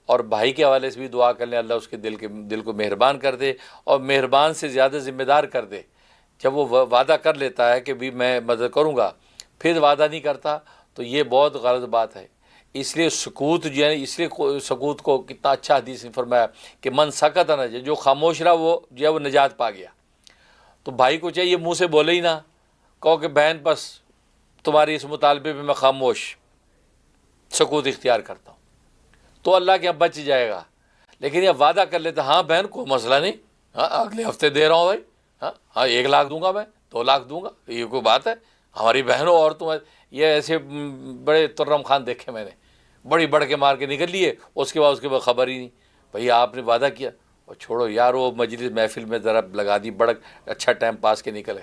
اور بھائی کے حوالے سے بھی دعا کر لیں، اللہ اس کے دل کو مہربان کر دے اور مہربان سے زیادہ ذمہ دار کر دے۔ جب وہ وعدہ کر لیتا ہے کہ بھی میں مدد کروں گا، پھر وعدہ نہیں کرتا، تو یہ بہت غلط بات ہے۔ اس لیے سکوت جو ہے، اس لیے سکوت کو کتنا اچھا حدیث نے فرمایا کہ من سکت نہ، جو خاموش رہا وہ جو ہے وہ نجات پا گیا۔ تو بھائی کو چاہیے منہ سے بولے ہی نہ، کہو کہ بہن بس تمہاری اس مطالبے پہ میں خاموش سکوت اختیار کرتا ہوں، تو اللہ کے بچ جائے گا۔ لیکن یہ وعدہ کر لیتا، ہاں بہن کوئی مسئلہ نہیں، ہاں اگلے ہفتے دے رہا ہوں بھائی، ہاں 1 لاکھ دوں گا، میں 2 لاکھ دوں گا، یہ کوئی بات ہے؟ ہماری بہن ہو اور تم، یہ ایسے بڑے ترم خان دیکھے میں نے، بڑی بڑھ کے مار کے نکل لیے، اس کے بعد خبر ہی نہیں۔ بھئی آپ نے وعدہ کیا، اور چھوڑو یار، وہ مجلس محفل میں ذرا لگا دی بڑک، اچھا ٹائم پاس کے نکلے۔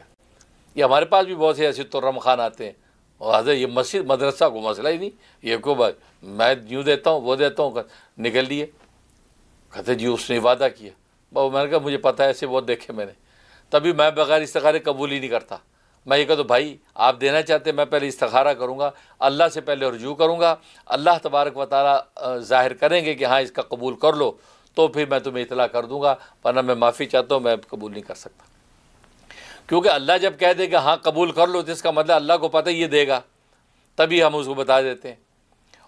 یہ ہمارے پاس بھی بہت سے ایسے ترم خان آتے ہیں، اور حضرت یہ مسجد مدرسہ کو مسئلہ ہی نہیں، یہ کوئی بات، میں یوں دیتا ہوں وہ دیتا ہوں، نکل لیے۔ کہتے جی اس نے وعدہ کیا، میں نے کہا مجھے پتہ ہے، ایسے بہت دیکھے میں نے، تبھی میں بغیر استخارے قبول ہی نہیں کرتا۔ میں یہ کہتا ہوں بھائی آپ دینا چاہتے ہیں، میں پہلے استخارہ کروں گا، اللہ سے پہلے رجوع کروں گا، اللہ تبارک و تعالیٰ ظاہر کریں گے کہ ہاں اس کا قبول کر لو، تو پھر میں تمہیں اطلاع کر دوں گا، ورنہ میں معافی چاہتا ہوں، میں قبول نہیں کر سکتا۔ کیونکہ اللہ جب کہہ دے کہ ہاں قبول کر لو، تو اس کا مطلب اللہ کو پتہ یہ دے گا، تبھی ہم اس کو بتا دیتے ہیں۔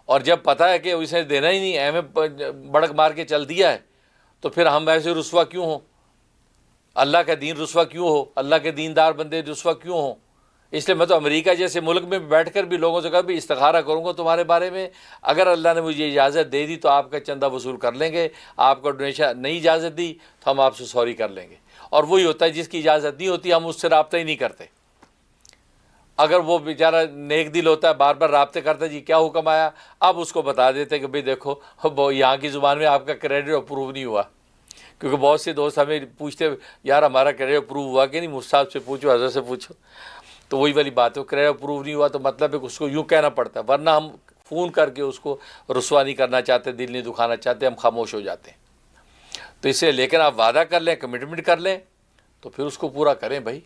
اور جب پتہ ہے کہ اسے دینا ہی نہیں، ہمیں بڑک مار کے چل دیا ہے، تو پھر ہم ایسے رسوا کیوں ہوں؟ اللہ کا دین رسوا کیوں ہو؟ اللہ کے دیندار بندے رسوا کیوں ہوں؟ اس لیے میں تو امریکہ جیسے ملک میں بیٹھ کر بھی لوگوں سے کہا بھی استخارہ کروں گا تمہارے بارے میں، اگر اللہ نے مجھے اجازت دے دی تو آپ کا چندہ وصول کر لیں گے، آپ کا ڈونیشن نہیں اجازت دی تو ہم آپ سے سوری کر لیں گے۔ اور وہی ہوتا ہے جس کی اجازت نہیں ہوتی ہم اس سے رابطہ ہی نہیں کرتے۔ اگر وہ بیچارہ نیک دل ہوتا ہے، بار بار رابطے کرتا ہے، جی کیا حکم آیا، اب اس کو بتا دیتے کہ بھئی دیکھو یہاں کی زبان میں آپ کا کریڈٹ اپروو نہیں ہوا۔ کیونکہ بہت سے دوست ہمیں پوچھتے یار ہمارا کریڈٹ اپروو ہوا کہ نہیں، مصعب سے پوچھو، حضرت سے پوچھو، تو وہی والی بات ہے، کریڈٹ اپروو نہیں ہوا تو مطلب ہے کہ اس کو یوں کہنا پڑتا ہے، ورنہ ہم فون کر کے اس کو رسوا نہیں کرنا چاہتے، دل نہیں دکھانا چاہتے، ہم خاموش ہو جاتے ہیں۔ تو اس سے لیکن آپ وعدہ کر لیں، کمٹمنٹ کر لیں، تو پھر اس کو پورا کریں بھائی۔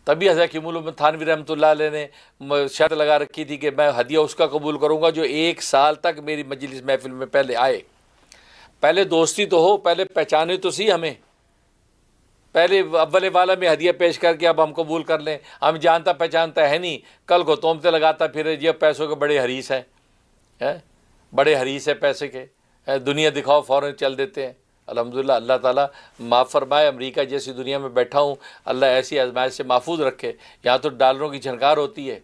تبھی حضرت کیمول تھانوی رحمۃ اللہ علیہ نے شرط لگا رکھی تھی کہ میں ہدیہ اس کا قبول کروں گا جو 1 سال تک میری مجلس محفل میں پہلے آئے۔ پہلے دوستی تو ہو، پہلے پہچانے تو سی ہمیں، پہلے اول والا میں ہدیہ پیش کر کے اب ہم قبول کر لیں۔ ہم جانتا پہچانتا ہے نہیں، کل کو تہمتیں لگاتا پھر یہ پیسوں کے بڑے حریص ہیں، بڑے حریص ہیں پیسے کے، دنیا دکھاؤ فوراً چل دیتے ہیں۔ الحمدللہ اللہ تعالیٰ معاف فرمائے، امریکہ جیسی دنیا میں بیٹھا ہوں، اللہ ایسی آزمائش سے محفوظ رکھے۔ یہاں تو ڈالروں کی جھنکار ہوتی ہے،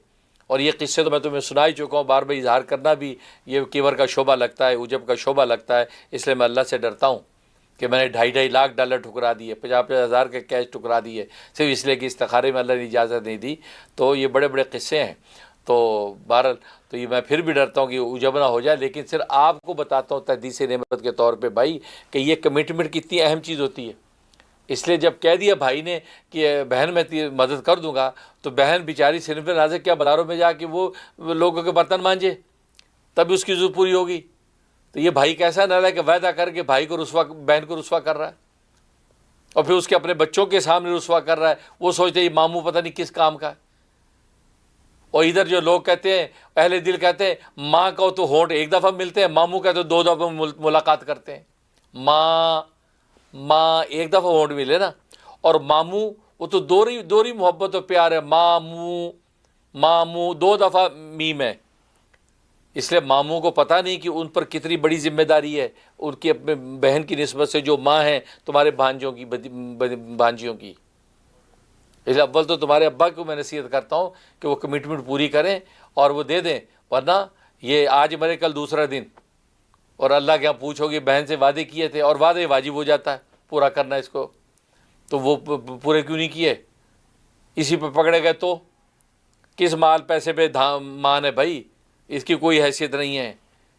اور یہ قصے تو میں تمہیں سنا ہی چکا ہوں، بار بار اظہار کرنا بھی یہ کیبر کا شعبہ لگتا ہے، عجب کا شعبہ لگتا ہے، اس لیے میں اللہ سے ڈرتا ہوں کہ میں نے 2.5 لاکھ ڈالر ٹھکرا دیے، 50 ہزار کے کیش ٹھکرا دیے، صرف اس لیے کہ استخارے میں اللہ نے اجازت نہیں دی۔ تو یہ بڑے بڑے قصے ہیں۔ تو بہرحال تو یہ میں پھر بھی ڈرتا ہوں کہ عجب نہ ہو جائے، لیکن صرف آپ کو بتاتا ہوں تحدیث نعمت کے طور پہ بھائی کہ یہ کمٹمنٹ کتنی اہم چیز ہوتی ہے۔ اس لیے جب کہہ دیا بھائی نے کہ بہن میں مدد کر دوں گا، تو بہن بیچاری صرف نازک کیا بازاروں میں جا کے وہ لوگوں کے برتن مانجے، تب اس کی ضرورت پوری ہوگی۔ تو یہ بھائی کیسا نہ رہا کہ وعدہ کر کے بھائی کو بہن کو رسوا کر رہا ہے، اور پھر اس کے اپنے بچوں کے سامنے رسوا کر رہا ہے۔ وہ سوچتے ہیں یہ ماموں پتہ نہیں کس کام کا ہے۔ اور ادھر جو لوگ کہتے ہیں، اہل دل کہتے ہیں ماں کو تو ہونٹ 1 دفعہ ملتے ہیں، ماموں کا تو 2 دفعہ ملاقات کرتے ہیں۔ ماں 1 دفعہ ہونٹ ملے نا، اور ماموں وہ تو دوری محبت و پیار ہے، ماموں 2 دفعہ میم ہے۔ اس لیے ماموں کو پتہ نہیں کہ ان پر کتنی بڑی ذمہ داری ہے، ان کی اپنے بہن کی نسبت سے جو ماں ہیں تمہارے بھانجوں کی بھانجیوں کی۔ اس لیے اول تو تمہارے ابا کو میں نصیحت کرتا ہوں کہ وہ کمٹمنٹ پوری کریں اور وہ دے دیں، ورنہ یہ آج مرے کل دوسرا دن، اور اللہ کے یہاں پوچھو گے بہن سے وعدے کیے تھے، اور وعدے واجب ہو جاتا ہے پورا کرنا اس کو، تو وہ پورے کیوں نہیں کیے؟ اسی پہ پکڑے گئے تو کس مال پیسے پہ مان ہے بھائی، اس کی کوئی حیثیت نہیں ہے۔